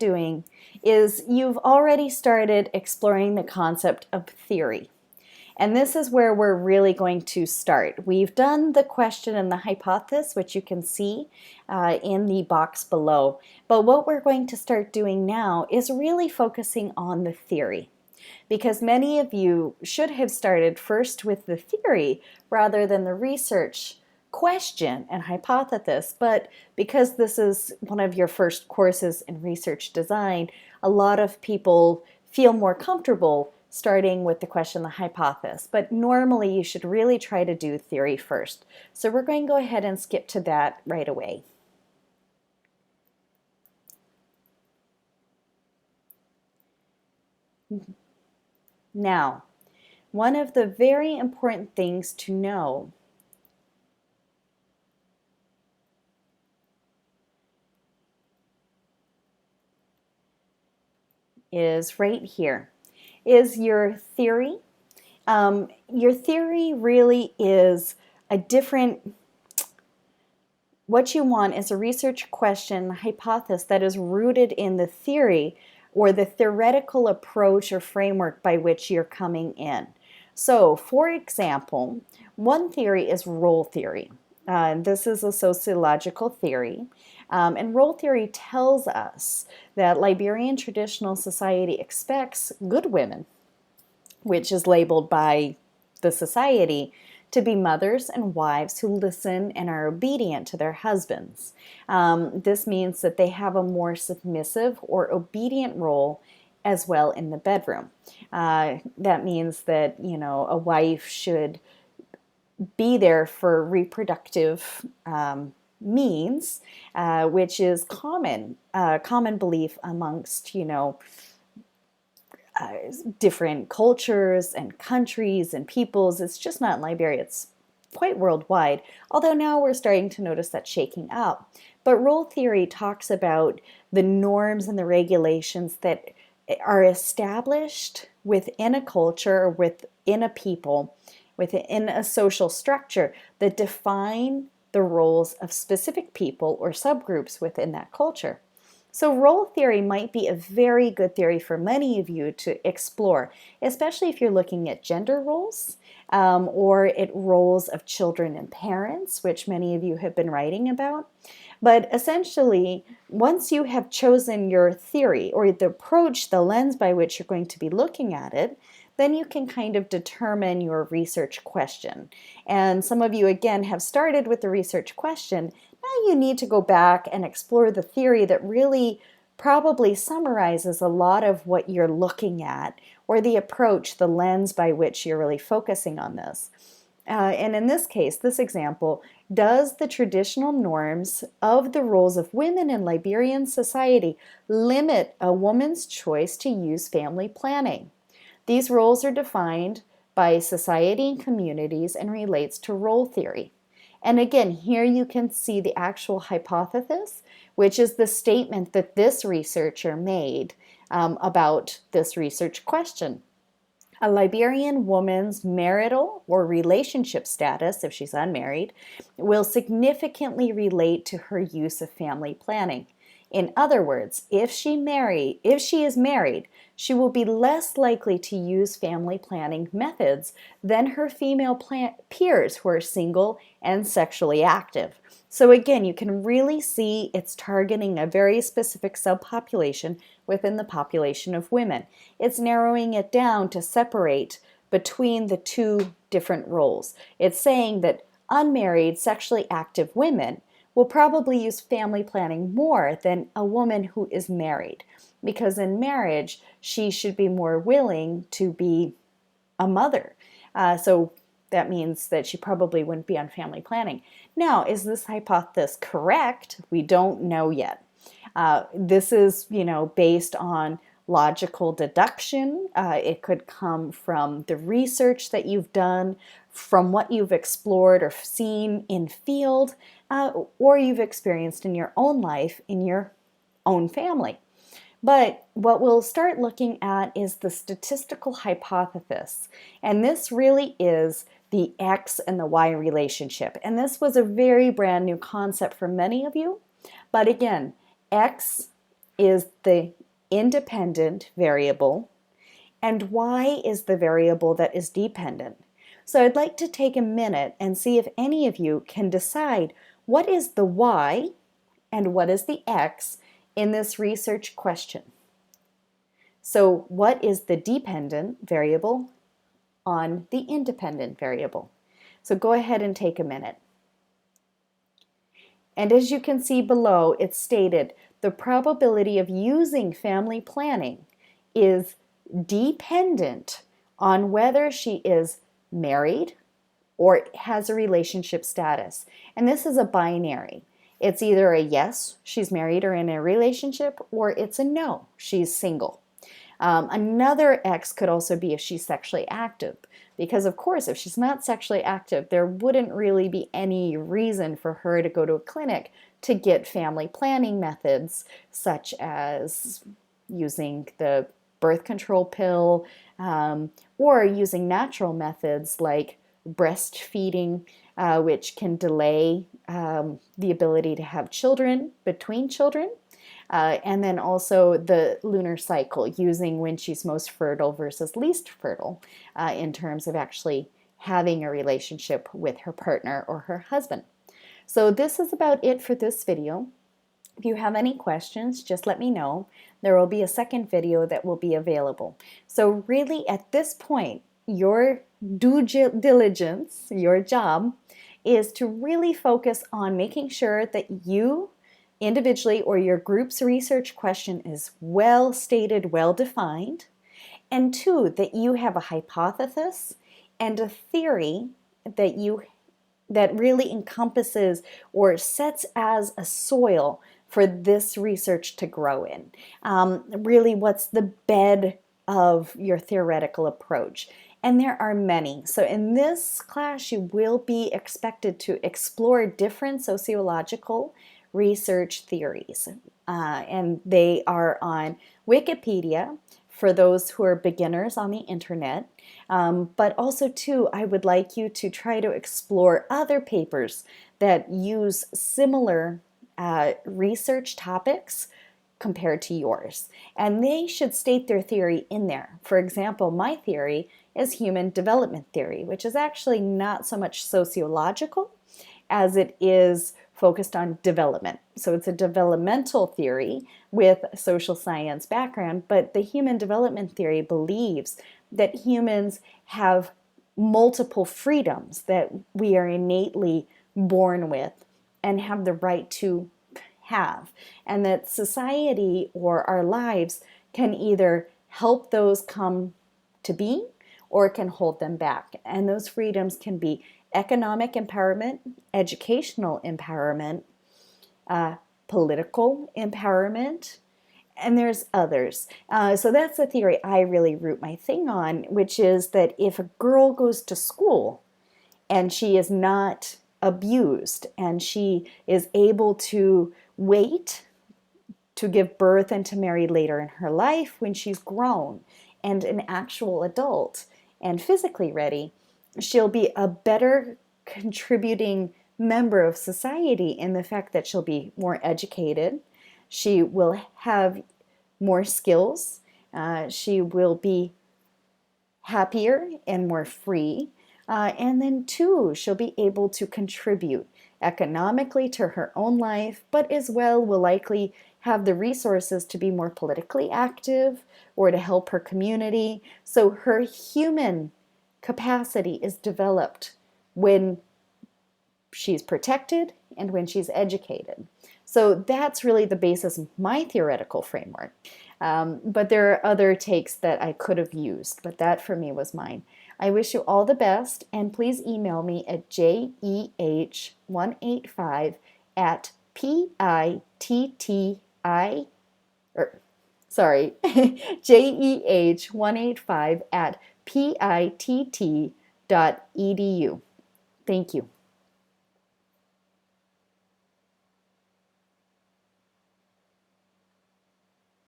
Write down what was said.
doing is you've already started exploring the concept of theory. And this is where we're really going to start. We've done the question and the hypothesis, which you can see in the box below. But what we're going to start doing now is really focusing on the theory. Because many of you should have started first with the theory rather than the research question and hypothesis. But because this is one of your first courses in research design, a lot of people feel more comfortable starting with the question, the hypothesis. But normally you should really try to do theory first. So we're going to go ahead and skip to that right away. Now, one of the very important things to know is right here, is your theory. Your theory really is a different, what you want is a research question, hypothesis that is rooted in the theory or the theoretical approach or framework by which you're coming in. So, for example, one theory is role theory. This is a sociological theory, and role theory tells us that Liberian traditional society expects good women, which is labeled by the society, to be mothers and wives who listen and are obedient to their husbands. This means that they have a more submissive or obedient role as well in the bedroom. That means that, a wife should be there for reproductive means, which is common belief amongst, different cultures and countries and peoples. It's just not in Liberia, it's quite worldwide, although now we're starting to notice that shaking up. But role theory talks about the norms and the regulations that are established within a culture or within a people, within a social structure that define the roles of specific people or subgroups within that culture. So role theory might be a very good theory for many of you to explore, especially if you're looking at gender roles or at roles of children and parents, which many of you have been writing about. But essentially, once you have chosen your theory or the approach, the lens by which you're going to be looking at it, then you can kind of determine your research question. And some of you, again, have started with the research question. Now you need to go back and explore the theory that really probably summarizes a lot of what you're looking at, or the approach, the lens by which you're really focusing on this. And in this case, this example, does the traditional norms of the roles of women in Liberian society limit a woman's choice to use family planning? These roles are defined by society and communities and relates to role theory. And again, here you can see the actual hypothesis, which is the statement that this researcher made about this research question. A Liberian woman's marital or relationship status, if she's unmarried, will significantly relate to her use of family planning. In other words, if she is married, she will be less likely to use family planning methods than her female peers who are single and sexually active. So again, you can really see it's targeting a very specific subpopulation within the population of women. It's narrowing it down to separate between the two different roles. It's saying that unmarried, sexually active women will probably use family planning more than a woman who is married, because in marriage she should be more willing to be a mother. So that means that she probably wouldn't be on family planning. Now, is this hypothesis correct? We don't know yet. This is, based on logical deduction. It could come from the research that you've done, from what you've explored or seen in field, or you've experienced in your own life, in your own family. But what we'll start looking at is the statistical hypothesis. And this really is the X and the Y relationship. And this was a very brand new concept for many of you. But again, X is the independent variable and y is the variable that is dependent. So I'd like to take a minute and see if any of you can decide what is the y and what is the x in this research question. So what is the dependent variable on the independent variable? So go ahead and take a minute. And as you can see below, it's stated the probability of using family planning is dependent on whether she is married or has a relationship status. And this is a binary. It's either a yes, she's married or in a relationship, or it's a no, she's single. Another X could also be if she's sexually active, because of course if she's not sexually active, there wouldn't really be any reason for her to go to a clinic to get family planning methods such as using the birth control pill or using natural methods like breastfeeding, which can delay the ability to have children between children. And then also the lunar cycle, using when she's most fertile versus least fertile in terms of actually having a relationship with her partner or her husband. So this is about it for this video. If you have any questions, just let me know. There will be a second video that will be available. So really at this point, your due diligence, your job, is to really focus on making sure that you individually or your group's research question is well stated, well defined, and two, that you have a hypothesis and a theory that really encompasses or sets as a soil for this research to grow in. Really, what's the bed of your theoretical approach? And there are many. So in this class, you will be expected to explore different sociological research theories, and they are on Wikipedia for those who are beginners on the internet, but also too I would like you to try to explore other papers that use similar research topics compared to yours, and they should state their theory in there. For example, my theory is human development theory, which is actually not so much sociological as it is focused on development. So it's a developmental theory with a social science background, but the human development theory believes that humans have multiple freedoms that we are innately born with and have the right to have, and that society or our lives can either help those come to be or it can hold them back. And those freedoms can be economic empowerment, educational empowerment, political empowerment, and there's others. So that's the theory I really root my thing on, which is that if a girl goes to school and she is not abused and she is able to wait to give birth and to marry later in her life when she's grown and an actual adult and physically ready, she'll be a better contributing member of society in the fact that she'll be more educated, she will have more skills, she will be happier and more free, and then too, she'll be able to contribute economically to her own life, but as well will likely have the resources to be more politically active or to help her community. So her human capacity is developed when she's protected and when she's educated. So that's really the basis of my theoretical framework. But there are other takes that I could have used, but that for me was mine. I wish you all the best, and please email me at jeh185 at jeh185 at pitt.edu. Thank you.